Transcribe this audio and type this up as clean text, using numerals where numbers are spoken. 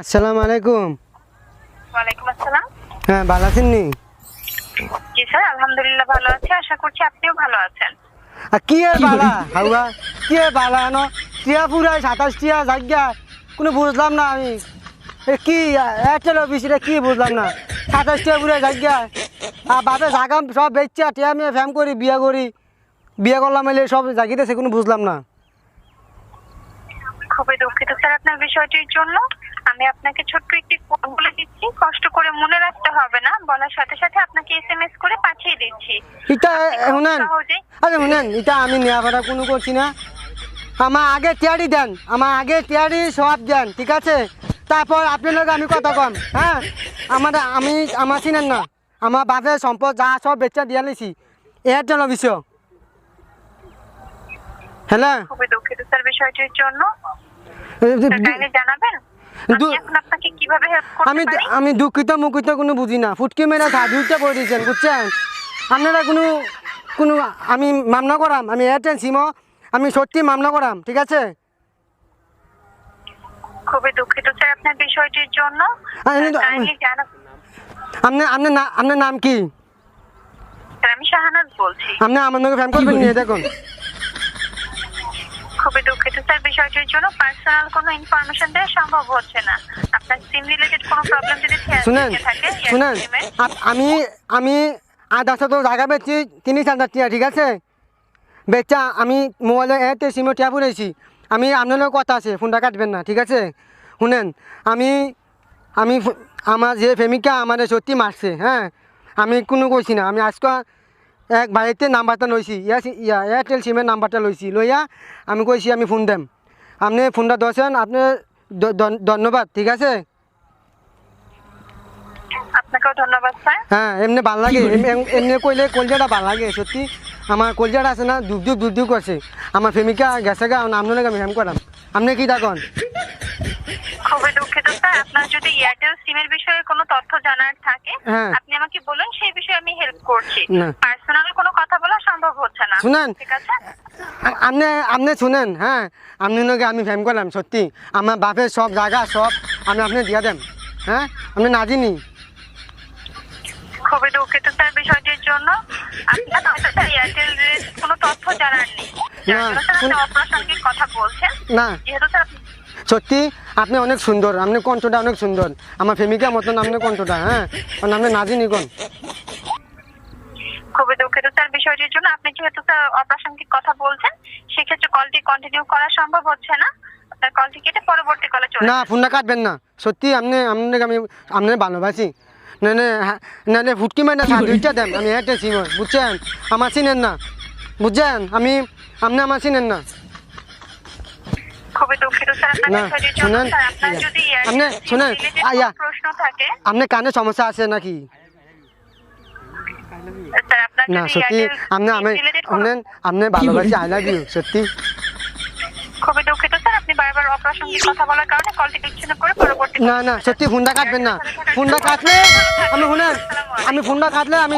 আসসালামু আলাইকুম। ওয়ালাইকুম আসসালাম। হ্যাঁ, ভালো আছেন নি? জি স্যার, আলহামদুলিল্লাহ ভালো আছি, আশা করছি আপনিও ভালো আছেন। আর কি এর বালা হাওয়া, কি এর বালা ন টিয়া পুরাই 27 টিয়া জায়গা কোনো বুঝলাম না আমি। কি এয়ারটেল অফিস এটা কি বুঝলাম না, 27 টিয়া পুরাই জায়গা আর বাপে জাগা সব বেচছে টিয়া মেয়ে ফ্যাম করি বিয়া করলাম এলে সব জাগিতেছে কোনো বুঝলাম না। খুবই দুঃখিত স্যার আপনার বিষয়টির জন্য। আমি আপনাকে ছোট্ট একটি কোড বলে দিচ্ছি, কষ্ট করে মনে রাখতে হবে না, বলার সাথে সাথে আপনাকে এসএমএস করে পাঠিয়ে দিচ্ছি। এটা শুনেন, সহজেই আরে শুনেন, এটা আমি নেওয়া ভাড়া কোনো করছি না। আমার আগে টিয়ারি দেন, আমার আগে টিয়ারি সব দেন, ঠিক আছে? তারপর আপনার আমি কথা কম। হ্যাঁ, আমার চিনেন না, আমার বাপের সম্পদ যা সব বেচা দিয়া লিছি এয়ারটেল অফিস। হ্যালো, খুবই দুঃখিত স্যার বিষয়টির জন্য। কাইন্ডলি জানাবেন আমি এখন আপনাকে কিভাবে হেল্প আমি করতে পারি। আমি দুঃখিত মুখিত কোনো বুঝি না, ফুটকি মেরে দুইটা করে দিয়েছেন, বুঝছেন? আপনারা কোনো কোনো আমি মামলা করাম, আমি এয়ারটেল সিমও আমি সত্যি মামলা করাম, ঠিক আছে? খুবই দুঃখিত স্যার আপনার বিষয়টির জন্য। কাইন্ডলি জানাবেন। আপনার নাম কি? স্যার আমি শাহানাজ বলছি। আপনি আমার নাকি ফ্যান করবেন নিয়ে দেখুন। খুবই দুঃখিত স্যার বিষয়টির জন্য। পার্সোনাল কোনো ইনফরমেশন দেওয়া সম্ভব হচ্ছে না। আপনার সিম রিলেটেড কোনো প্রবলেম যদি শুনেন থাকে শুনেন, আমি আধা শত জায়গা বেচছি 30,000 টিয়া, ঠিক আছে? বেচা আমি মোবাইলে এয়ারটেল সিমে টিয়া পুরেছি। আমি আপনার কথা আছে, ফোনটা কাটবেন না, ঠিক আছে? শুনেন, আমি আমি আমার যে প্রেমিকা আমাদের সত্যি মারছে, হ্যাঁ, আমি কোনো কইছি না। আমি আজকে এক বাড়িতে নাম্বারটা লইছি, এয়ারটেল সিমের নাম্বারটা লইছি, লইয়া আমি কইছি আমি ফোন দেম। আপনি ফোনটা দছেন, আপনি ধন্যবাদ, ঠিক আছে? আপনাকেও ধন্যবাদ স্যার। হ্যাঁ, এমনি ভাল লাগে, এমনি কইলে কলজাটা ভাল লাগে সত্যি। আমার কলজাটা আছে না, দুধ করছে। আমার প্রেমিকা গেছে গা, আপনাকে আমি হেম করাম, আপনি কি থাকুন? খুবই দুঃখিত স্যার, আপনার যদি এয়ারটেল সিমের বিষয়ে কোনো তথ্য জানার থাকে হ্যাঁ। আপনি আমাকে বলুন, সেই বিষয়ে আমি হেল্প করছি। না। পার্সোনাল কোনো কথা বলা সম্ভব হচ্ছে না। শুনেন, ঠিক আছে। আপনি শুনেন, হ্যাঁ, আপনাকে আমি ফেম করলাম সত্যি। আমার বাপের সব জায়গা সব আমি আপনি দিয়া দেন, হ্যাঁ, আপনি না জিনি। খুবই দুঃখিত স্যার বিষয়টির জন্য। আপনার হয়তো স্যার এয়ারটেল কোনো তথ্য জানার নেই, যার জন্য স্যার আপনি অপ্রাসঙ্গিক কথা বলছেন। না, যেহেতু স্যার সত্যি আপনি অনেক সুন্দর, আপনার কণ্ঠটা অনেক সুন্দর, আমার প্রেমিকার মতন আপনার কণ্ঠটা, হ্যাঁ, কারণ আপনি না জিনি কোন। খুবই দুঃখিত স্যার বিষয়টির জন্য। আপনি যেহেতু স্যার অপ্রাসঙ্গিক কথা বলছেন, সেক্ষেত্রে কলটি কন্টিনিউ করা সম্ভব হচ্ছে না। আপনার কলটি কেটে পরবর্তী কলে চলে না, ফোনটা কাটবেন না, সত্যি আপনাকে আমি আপনার ভালোবাসি। না ফুটকি মানে দুইটা দেন, আমি একটা চিন, বুঝছেন? আমার চিনেন না, বুঝছেন? আপনি আমার চিনেন না। খুবই দুঃখিত স্যার আপনার না, বিষয়টির জন্য। শুনেন, স্যার আপনার যদি আপনি শুনেন, আয়া প্রশ্ন থাকে আপনার কানে সমস্যা আছে নাকি? স্যার আপনার না, যদি সত্যি আপনি ভালোবাসি, আই লাভ ইউ, সত্যি। খুবই দুঃখিত স্যার, আপনি বারবার অপ্রাসঙ্গিক কথা বলার কারণে কলটি বিচ্ছিন্ন করে পরবর্তী না, সত্যি ফোনটা কাটবেন না। ফোনটা কাটলে আমি শুনেন, আমি ফোনটা কাটলে আমি